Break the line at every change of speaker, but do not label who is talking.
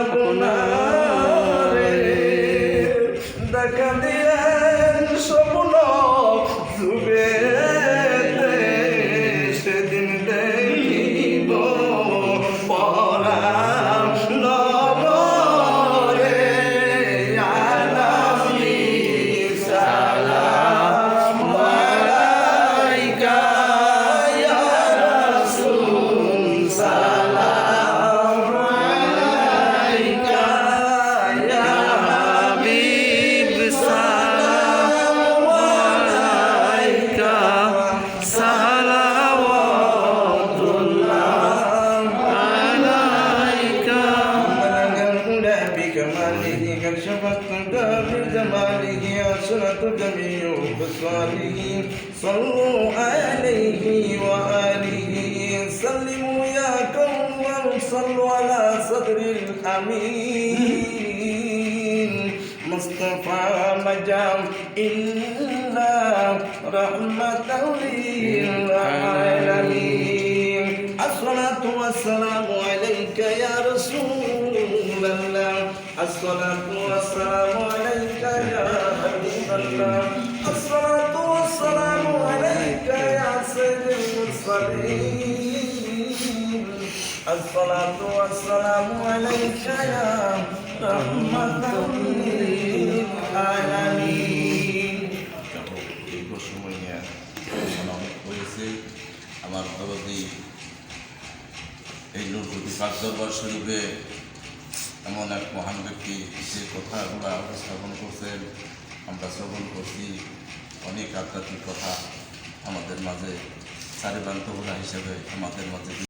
আপনারে দেখা দিলেন স্বপ্ন যুগে সেদিন দেখিব পরাণ নগরে আলামি সালাম আলাইকা ইয়া রাসূল সালাম আলাইকা ইয়া হাবিব সালাম আলাইকা সালাওয়াতুল্লাহ আলাইকা بكماله قد شفت بجماله أسرة جميع خصاله صلوا عليه وآله سلموا يا قوم صلوا على صدر الأمين مصطفى مجام إلا رحمة للعالمين الصلاة والسلام عليك يا رسول الله الصلاة والسلام عليك يا حبيب الله الصلاة والسلام عليك يا سيد المرسلين الصلاة والسلام عليك يا رحمة للعالمين
আমার দরদি এই নূরপুরি পাক দরবার শরীফে এমন এক মহান ব্যক্তি যে কথাগুলো উপস্থাপন করছেন, আমরা শ্রবণ করছি। অনেক আধ্যাত্মিক কথা আমাদের মাঝে সারিবান্তগুলা হিসেবে আমাদের মাঝে